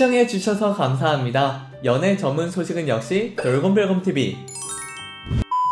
시청해주셔서 감사합니다. 연애 전문 소식은 역시 돌곰별곰TV.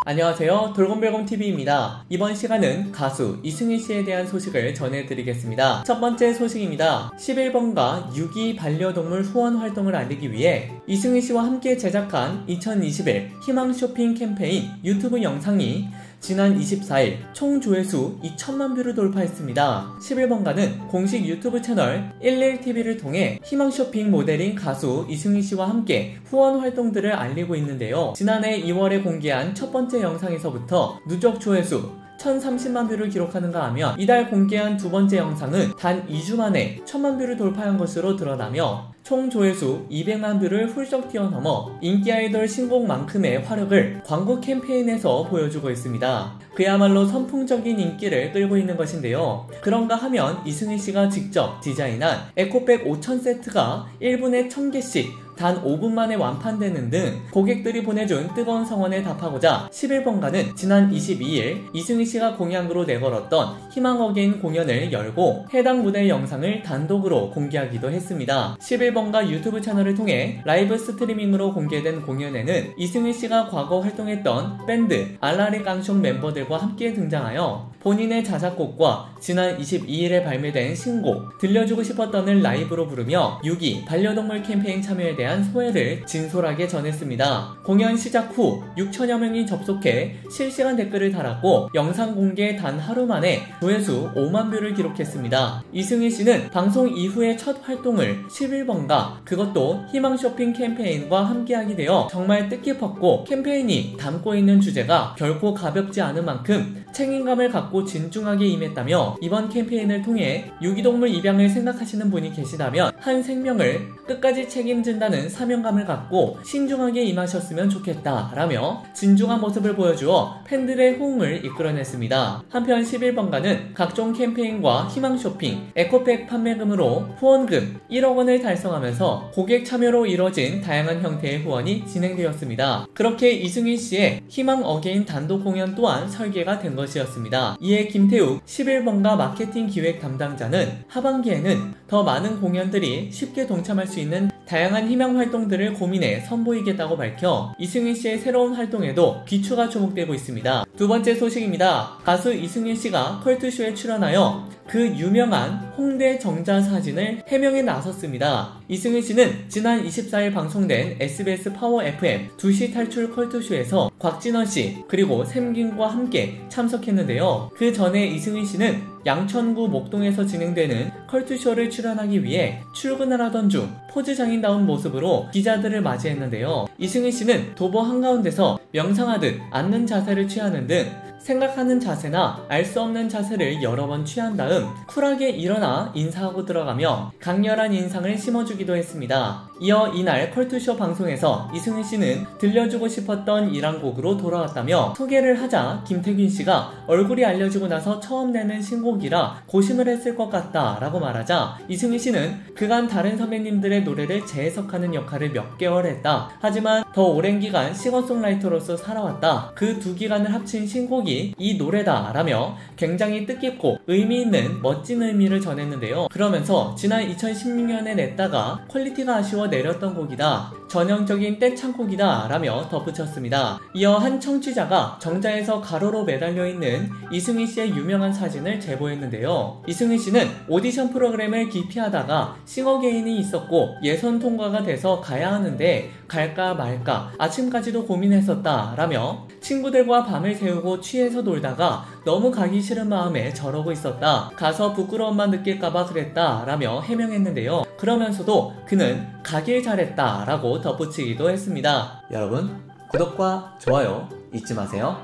안녕하세요, 돌곰별곰TV입니다. 이번 시간은 가수 이승희씨에 대한 소식을 전해드리겠습니다. 첫 번째 소식입니다. 11번가 유기 반려동물 후원 활동을 알리기 위해 이승희씨와 함께 제작한 2021 희망쇼핑 캠페인 유튜브 영상이 지난 24일 총 조회수 2천만 뷰를 돌파했습니다. 11번가는 공식 유튜브 채널 11TV를 통해 희망쇼핑 모델인 가수 이승희씨와 함께 후원 활동들을 알리고 있는데요. 지난해 2월에 공개한 첫 번째 영상에서부터 누적 조회수 1030만 뷰를 기록하는가 하면 이달 공개한 두 번째 영상은 단 2주 만에 1000만 뷰를 돌파한 것으로 드러나며 총 조회수 200만 뷰를 훌쩍 뛰어넘어 인기 아이돌 신곡만큼의 화력을 광고 캠페인에서 보여주고 있습니다. 그야말로 선풍적인 인기를 끌고 있는 것인데요. 그런가 하면 이승희씨가 직접 디자인한 에코백 5000세트가 1분에 1000개씩 단 5분 만에 완판되는 등 고객들이 보내준 뜨거운 성원에 답하고자 11번가는 지난 22일 이승희씨가 공약으로 내걸었던 희망어게인 공연을 열고 해당 무대 영상을 단독으로 공개하기도 했습니다. 11번가 유튜브 채널을 통해 라이브 스트리밍으로 공개된 공연에는 이승희씨가 과거 활동했던 밴드 알라리 깡숑 멤버들과 함께 등장하여 본인의 자작곡과 지난 22일에 발매된 신곡 들려주고 싶었던을 라이브로 부르며 유기 반려동물 캠페인 참여에 대한 소회를 진솔하게 전했습니다. 공연 시작 후 6천여 명이 접속해 실시간 댓글을 달았고 영상 공개 단 하루 만에 조회수 5만 뷰를 기록했습니다. 이승희 씨는 방송 이후의 첫 활동을 11번가 그것도 희망쇼핑 캠페인과 함께하게 되어 정말 뜻깊었고 캠페인이 담고 있는 주제가 결코 가볍지 않은 만큼 책임감을 갖고 진중하게 임했다며 이번 캠페인을 통해 유기동물 입양을 생각하시는 분이 계시다면 한 생명을 끝까지 책임진다는 사명감을 갖고 신중하게 임하셨으면 좋겠다 라며 진중한 모습을 보여주어 팬들의 호응을 이끌어냈습니다. 한편 11번가는 각종 캠페인과 희망쇼핑, 에코백 판매금으로 후원금 1억 원을 달성하면서 고객 참여로 이뤄진 다양한 형태의 후원이 진행되었습니다. 그렇게 이승희 씨의 희망 어게인 단독 공연 또한 설계가 된 것이었습니다. 이에 김태욱 11번가 마케팅 기획 담당자는 하반기에는 더 많은 공연들이 쉽게 동참할 수 있는 다양한 희망 활동들을 고민해 선보이겠다고 밝혀 이승희 씨의 새로운 활동에도 귀추가 주목되고 있습니다. 두 번째 소식입니다. 가수 이승희 씨가 컬투쇼에 출연하여 그 유명한 홍대 정자 사진을 해명에 나섰습니다. 이승희 씨는 지난 24일 방송된 SBS 파워 FM 2시 탈출 컬투쇼에서 곽진원 씨 그리고 샘김과 함께 참석했는데요. 그 전에 이승희 씨는 양천구 목동에서 진행되는 컬투쇼를 출연하기 위해 출근을 하던 중 포즈장인다운 모습으로 기자들을 맞이했는데요. 이승희 씨는 도보 한가운데서 명상하듯 앉는 자세를 취하는 등 생각하는 자세나 알 수 없는 자세를 여러 번 취한 다음 쿨하게 일어나 인사하고 들어가며 강렬한 인상을 심어주기도 했습니다. 이어 이날 컬투쇼 방송에서 이승희 씨는 들려주고 싶었던 이란 곡으로 돌아왔다며 소개를 하자 김태균 씨가 얼굴이 알려지고 나서 처음 내는 신곡이라 고심을 했을 것 같다 라고 말하자 이승희 씨는 그간 다른 선배님들의 노래를 재해석하는 역할을 몇 개월 했다. 하지만 더 오랜 기간 싱어송라이터로서 살아왔다. 그 두 기간을 합친 신곡이 이 노래다 라며 굉장히 뜻깊고 의미있는 멋진 의미를 전했는데요. 그러면서 지난 2016년에 냈다가 퀄리티가 아쉬워 내렸던 곡이다. 전형적인 떼창곡이다 라며 덧붙였습니다. 이어 한 청취자가 정자에서 가로로 매달려 있는 이승희 씨의 유명한 사진을 제보했는데요. 이승희 씨는 오디션 프로그램을 기피하다가 싱어게인이 있었고 예선 통과가 돼서 가야 하는데 갈까 말까 아침까지도 고민했었다 라며 친구들과 밤을 새우고 취해서 놀다가 너무 가기 싫은 마음에 저러고 있었다. 가서 부끄러움만 느낄까봐 그랬다 라며 해명했는데요. 그러면서도 그는 가길 잘했다 라고 덧붙이기도 했습니다. 여러분 구독과 좋아요 잊지 마세요.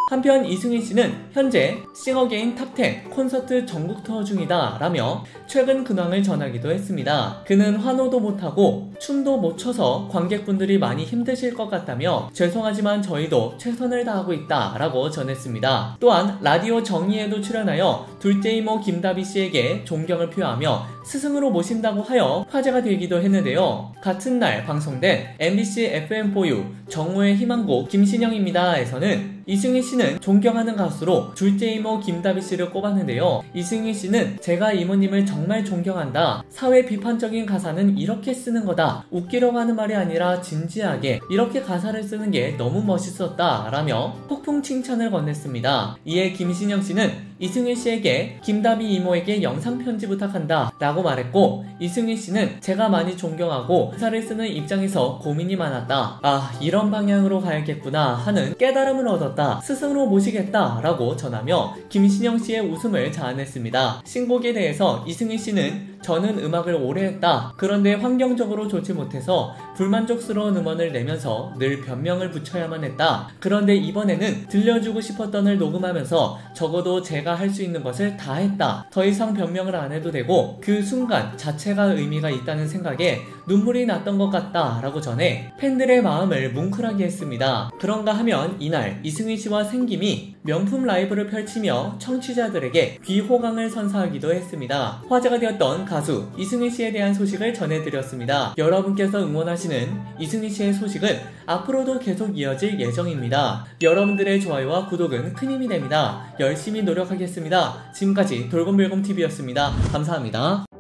한편 이승희 씨는 현재 싱어게인 탑10 콘서트 전국 투어 중이다 라며 최근 근황을 전하기도 했습니다. 그는 환호도 못하고 춤도 못 춰서 관객분들이 많이 힘드실 것 같다며 죄송하지만 저희도 최선을 다하고 있다 라고 전했습니다. 또한 라디오 정의에도 출연하여 둘째 이모 김다비 씨에게 존경을 표하며 스승으로 모신다고 하여 화제가 되기도 했는데요. 같은 날 방송된 MBC FM4U 정우의 희망곡 김신영입니다에서는 이승희 씨는 존경하는 가수로 둘째 이모 김다비 씨를 꼽았는데요. 이승희 씨는 제가 이모님을 정말 존경한다. 사회 비판적인 가사는 이렇게 쓰는 거다. 웃기려고 하는 말이 아니라 진지하게 이렇게 가사를 쓰는 게 너무 멋있었다 라며 폭풍 칭찬을 건넸습니다. 이에 김신영 씨는 이승희 씨에게 김다비 이모에게 영상 편지 부탁한다 라고 말했고, 이승희 씨는 제가 많이 존경하고 가사를 쓰는 입장에서 고민이 많았다. 아, 이런 방향으로 가야겠구나 하는 깨달음을 얻었다. 스승으로 모시겠다 라고 전하며 김신영 씨의 웃음을 자아냈습니다. 신곡에 대해서 이승희 씨는 저는 음악을 오래 했다. 그런데 환경적으로 좋지 못해서 불만족스러운 음원을 내면서 늘 변명을 붙여야만 했다. 그런데 이번에는 들려주고 싶었던을 녹음하면서 적어도 제가 할 수 있는 것을 다 했다. 더 이상 변명을 안 해도 되고 그 순간 자체가 의미가 있다는 생각에 눈물이 났던 것 같다 라고 전해 팬들의 마음을 뭉클하게 했습니다. 그런가 하면 이날 이승희 씨와 생김이 명품 라이브를 펼치며 청취자들에게 귀호강을 선사하기도 했습니다. 화제가 되었던 가수 이승희 씨에 대한 소식을 전해드렸습니다. 여러분께서 응원하시는 이승희 씨의 소식은 앞으로도 계속 이어질 예정입니다. 여러분들의 좋아요와 구독은 큰 힘이 됩니다. 열심히 노력하겠습니다. 지금까지 돌곰별곰TV였습니다. 감사합니다.